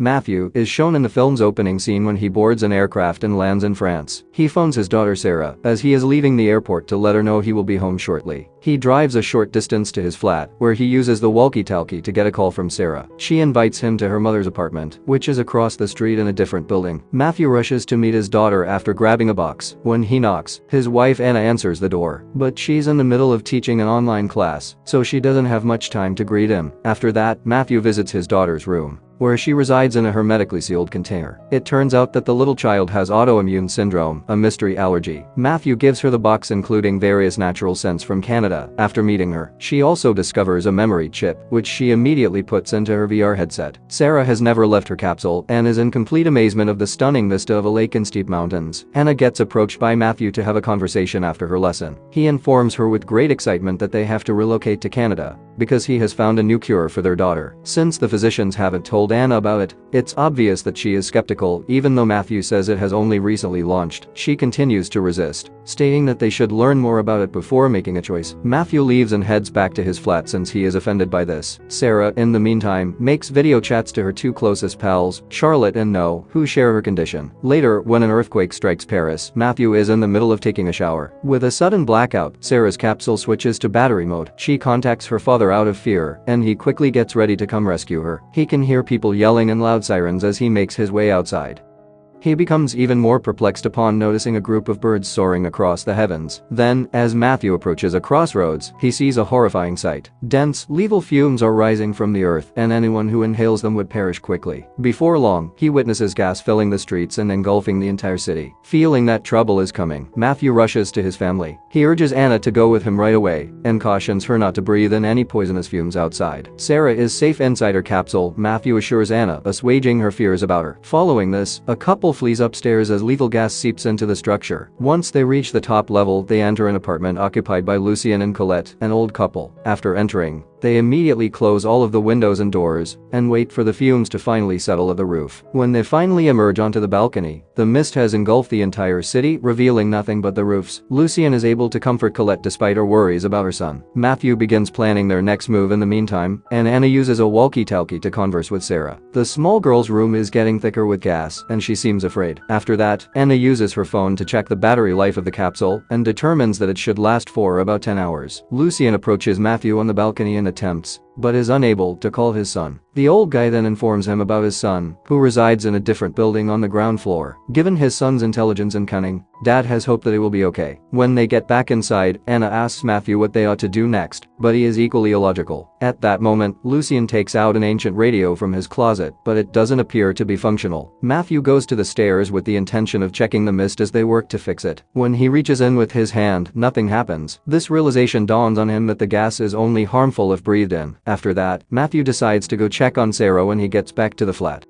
Matthew is shown in the film's opening scene when he boards an aircraft and lands in France. He phones his daughter Sarah as he is leaving the airport to let her know he will be home shortly. He drives a short distance to his flat, where he uses the walkie-talkie to get a call from Sarah. She invites him to her mother's apartment, which is across the street in a different building. Matthew rushes to meet his daughter after grabbing a box. When he knocks, his wife Anna answers the door, but she's in the middle of teaching an online class, so she doesn't have much time to greet him. After that, Matthew visits his daughter's room, where she resides in a hermetically sealed container. It turns out that the little child has autoimmune syndrome, a mystery allergy. Matthew gives her the box including various natural scents from Canada. After meeting her, she also discovers a memory chip, which she immediately puts into her VR headset. Sarah has never left her capsule and is in complete amazement of the stunning vista of a lake and steep mountains. Anna gets approached by Matthew to have a conversation after her lesson. He informs her with great excitement that they have to relocate to Canada because he has found a new cure for their daughter. Since the physicians haven't told Anna about it, it's obvious that she is skeptical. Even though Matthew says it has only recently launched, she continues to resist, stating that they should learn more about it before making a choice. Matthew leaves and heads back to his flat since he is offended by this. Sarah, in the meantime, makes video chats to her two closest pals, Charlotte and No, who share her condition. Later, when an earthquake strikes Paris, Matthew is in the middle of taking a shower. With a sudden blackout, Sarah's capsule switches to battery mode. She contacts her father out of fear, and he quickly gets ready to come rescue her. He can hear people yelling and loud sirens as he makes his way outside. He becomes even more perplexed upon noticing a group of birds soaring across the heavens. Then, as Matthew approaches a crossroads, he sees a horrifying sight. Dense, lethal fumes are rising from the earth, and anyone who inhales them would perish quickly. Before long, he witnesses gas filling the streets and engulfing the entire city. Feeling that trouble is coming, Matthew rushes to his family. He urges Anna to go with him right away and cautions her not to breathe in any poisonous fumes outside. Sarah is safe inside her capsule, Matthew assures Anna, assuaging her fears about her. Following this, a couple flees upstairs as lethal gas seeps into the structure. Once they reach the top level, they enter an apartment occupied by Lucien and Colette, an old couple. After entering, they immediately close all of the windows and doors and wait for the fumes to finally settle at the roof. When they finally emerge onto the balcony, the mist has engulfed the entire city, revealing nothing but the roofs. Lucien is able to comfort Colette despite her worries about her son. Matthew begins planning their next move in the meantime, and Anna uses a walkie-talkie to converse with Sarah. The small girl's room is getting thicker with gas, and she seems afraid. After that, Anna uses her phone to check the battery life of the capsule and determines that it should last for about 10 hours. Lucien approaches Matthew on the balcony and attempts, but is unable to call his son. The old guy then informs him about his son, who resides in a different building on the ground floor. Given his son's intelligence and cunning, Dad has hope that he will be okay. When they get back inside, Anna asks Matthew what they ought to do next, but he is equally illogical. At that moment, Lucien takes out an ancient radio from his closet, but it doesn't appear to be functional. Matthew goes to the stairs with the intention of checking the mist as they work to fix it. When he reaches in with his hand, nothing happens. This realization dawns on him that the gas is only harmful if breathed in. After that, Matthew decides to go check on Sarah when he gets back to the flat.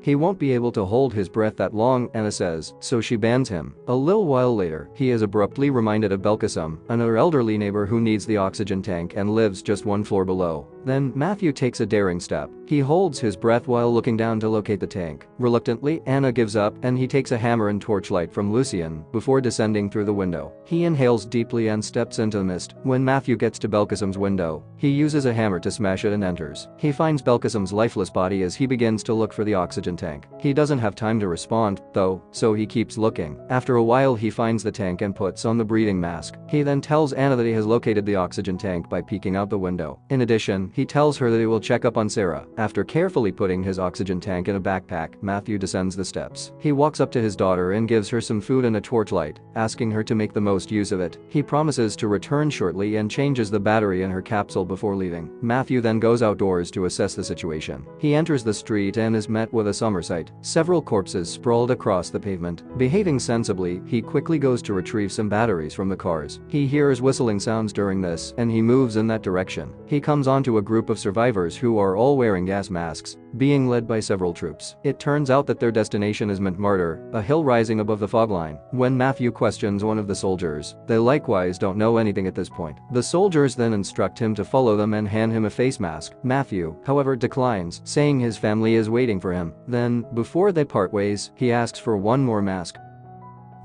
He won't be able to hold his breath that long, Anna says, so she bans him. A little while later, he is abruptly reminded of Belkacem, another elderly neighbor who needs the oxygen tank and lives just one floor below. Then, Matthew takes a daring step. He holds his breath while looking down to locate the tank. Reluctantly, Anna gives up and he takes a hammer and torchlight from Lucien before descending through the window. He inhales deeply and steps into the mist. When Matthew gets to Belkacem's window, he uses a hammer to smash it and enters. He finds Belkacem's lifeless body as he begins to look for the oxygen tank. He doesn't have time to respond, though, so he keeps looking. After a while he finds the tank and puts on the breathing mask. He then tells Anna that he has located the oxygen tank by peeking out the window. In addition, he tells her that he will check up on Sarah. After carefully putting his oxygen tank in a backpack, Matthew descends the steps. He walks up to his daughter and gives her some food and a torchlight, asking her to make the most use of it. He promises to return shortly and changes the battery in her capsule before leaving. Matthew then goes outdoors to assess the situation. He enters the street and is met with a summer sight. Several corpses sprawled across the pavement. Behaving sensibly, he quickly goes to retrieve some batteries from the cars. He hears whistling sounds during this, and he moves in that direction. He comes onto a group of survivors who are all wearing gas masks, being led by several troops. It turns out that their destination is Montmartre, a hill rising above the fog line. When Matthew questions one of the soldiers, they likewise don't know anything at this point. The soldiers then instruct him to follow them and hand him a face mask. Matthew, however, declines, saying his family is waiting for him. Then, before they part ways, he asks for one more mask.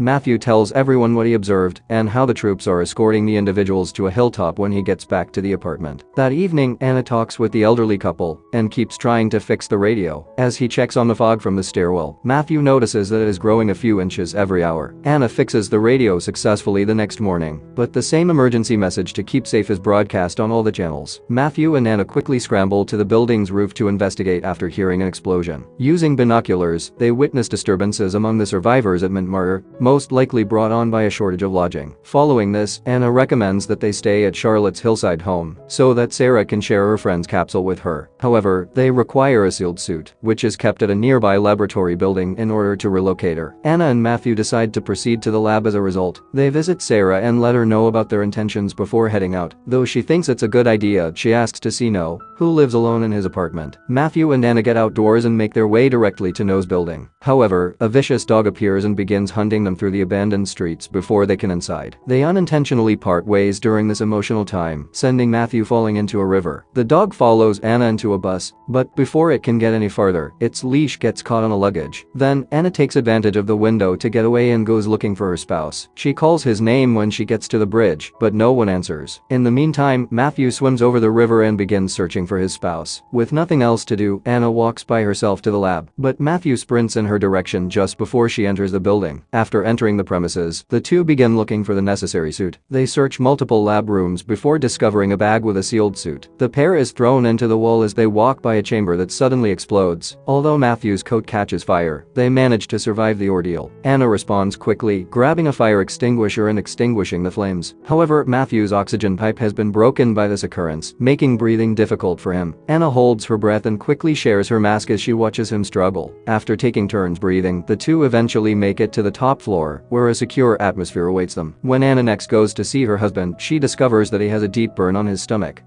Matthew tells everyone what he observed and how the troops are escorting the individuals to a hilltop when he gets back to the apartment. That evening, Anna talks with the elderly couple and keeps trying to fix the radio. As he checks on the fog from the stairwell, Matthew notices that it is growing a few inches every hour. Anna fixes the radio successfully the next morning, but the same emergency message to keep safe is broadcast on all the channels. Matthew and Anna quickly scramble to the building's roof to investigate after hearing an explosion. Using binoculars, they witness disturbances among the survivors at Montmartre, most likely brought on by a shortage of lodging. Following this, Anna recommends that they stay at Charlotte's hillside home so that Sarah can share her friend's capsule with her. However, they require a sealed suit, which is kept at a nearby laboratory building in order to relocate her. Anna and Matthew decide to proceed to the lab as a result. They visit Sarah and let her know about their intentions before heading out. Though she thinks it's a good idea, she asks to see No, who lives alone in his apartment. Matthew and Anna get outdoors and make their way directly to No's building. However, a vicious dog appears and begins hunting them through the abandoned streets before they can inside. They unintentionally part ways during this emotional time, sending Matthew falling into a river. The dog follows Anna into a bus, but before it can get any farther, its leash gets caught on a luggage. Then, Anna takes advantage of the window to get away and goes looking for her spouse. She calls his name when she gets to the bridge, but no one answers. In the meantime, Matthew swims over the river and begins searching for his spouse. With nothing else to do, Anna walks by herself to the lab, but Matthew sprints in her direction just before she enters the building. After entering the premises, the two begin looking for the necessary suit. They search multiple lab rooms before discovering a bag with a sealed suit. The pair is thrown into the wall as they walk by a chamber that suddenly explodes. Although Matthew's coat catches fire, they manage to survive the ordeal. Anna responds quickly, grabbing a fire extinguisher and extinguishing the flames. However, Matthew's oxygen pipe has been broken by this occurrence, making breathing difficult for him. Anna holds her breath and quickly shares her mask as she watches him struggle. After taking turns breathing, the two eventually make it to the top floor, where a secure atmosphere awaits them. When Anna next goes to see her husband, she discovers that he has a deep burn on his stomach.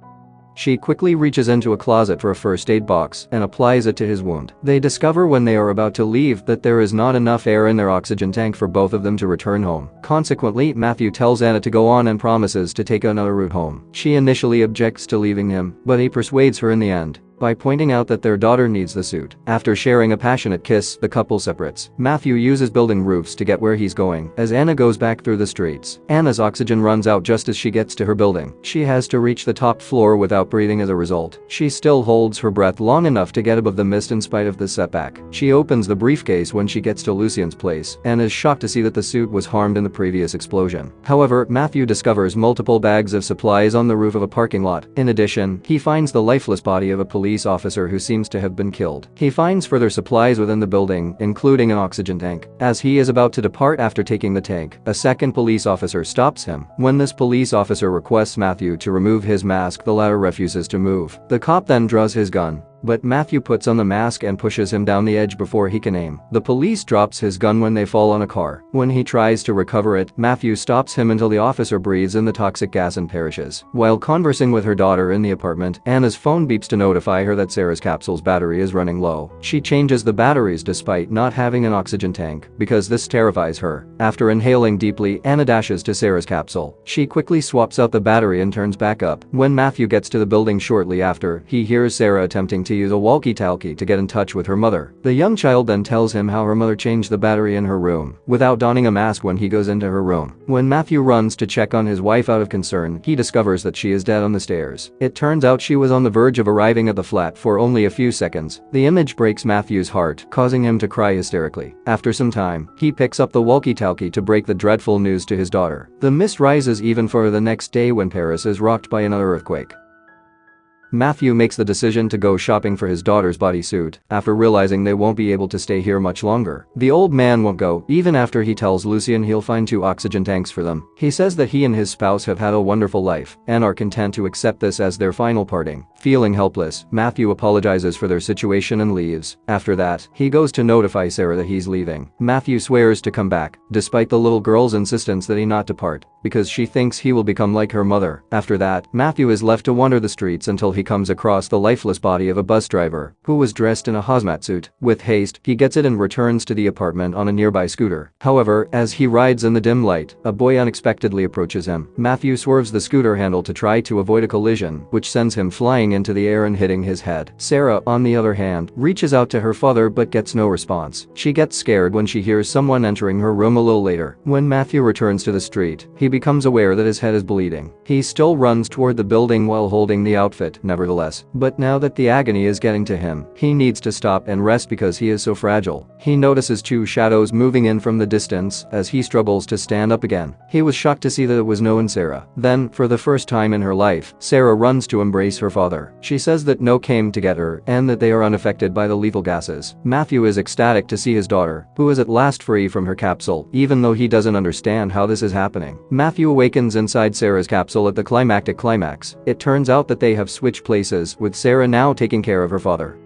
She quickly reaches into a closet for a first aid box and applies it to his wound. They discover when they are about to leave that there is not enough air in their oxygen tank for both of them to return home. Consequently, Matthew tells Anna to go on and promises to take another route home. She initially objects to leaving him, but he persuades her in the end by pointing out that their daughter needs the suit. After sharing a passionate kiss, the couple separates. Matthew uses building roofs to get where he's going as Anna goes back through the streets. Anna's oxygen runs out just as she gets to her building. She has to reach the top floor without breathing as a result. She still holds her breath long enough to get above the mist in spite of the setback. She opens the briefcase when she gets to Lucien's place and is shocked to see that the suit was harmed in the previous explosion. However, Matthew discovers multiple bags of supplies on the roof of a parking lot. In addition, he finds the lifeless body of a police officer who seems to have been killed. He finds further supplies within the building, including an oxygen tank. As he is about to depart after taking the tank, a second police officer stops him. When this police officer requests Matthew to remove his mask, the latter refuses to move. The cop then draws his gun, but Matthew puts on the mask and pushes him down the edge before he can aim. The police drops his gun when they fall on a car. When he tries to recover it, Matthew stops him until the officer breathes in the toxic gas and perishes. While conversing with her daughter in the apartment, Anna's phone beeps to notify her that Sarah's capsule's battery is running low. She changes the batteries despite not having an oxygen tank, because this terrifies her. After inhaling deeply, Anna dashes to Sarah's capsule. She quickly swaps out the battery and turns back up. When Matthew gets to the building shortly after, he hears Sarah attempting to use a walkie-talkie to get in touch with her mother. The young child then tells him how her mother changed the battery in her room without donning a mask when he goes into her room. When Matthew runs to check on his wife out of concern, he discovers that she is dead on the stairs. It turns out she was on the verge of arriving at the flat for only a few seconds. The image breaks Matthew's heart, causing him to cry hysterically. After some time, he picks up the walkie-talkie to break the dreadful news to his daughter. The mist rises even further the next day when Paris is rocked by another earthquake. Matthew makes the decision to go shopping for his daughter's bodysuit after realizing they won't be able to stay here much longer. The old man won't go, even after he tells Lucien he'll find 2 oxygen tanks for them. He says that he and his spouse have had a wonderful life and are content to accept this as their final parting. Feeling helpless, Matthew apologizes for their situation and leaves. After that, he goes to notify Sarah that he's leaving. Matthew swears to come back, despite the little girl's insistence that he not depart, because she thinks he will become like her mother. After that, Matthew is left to wander the streets until he comes across the lifeless body of a bus driver who was dressed in a hazmat suit. With haste, he gets it and returns to the apartment on a nearby scooter. However, as he rides in the dim light, a boy unexpectedly approaches him. Matthew swerves the scooter handle to try to avoid a collision, which sends him flying into the air and hitting his head. Sarah, on the other hand, reaches out to her father but gets no response. She gets scared when she hears someone entering her room a little later. When Matthew returns to the street, he becomes aware that his head is bleeding. He still runs toward the building while holding the outfit, nevertheless. But now that the agony is getting to him, he needs to stop and rest because he is so fragile. He notices two shadows moving in from the distance as he struggles to stand up again. He was shocked to see that it was No and Sarah. Then, for the first time in her life, Sarah runs to embrace her father. She says that No came to get her and that they are unaffected by the lethal gases. Matthew is ecstatic to see his daughter, who is at last free from her capsule, even though he doesn't understand how this is happening. Matthew awakens inside Sarah's capsule at the climactic climax. It turns out that they have switched places, with Sarah now taking care of her father.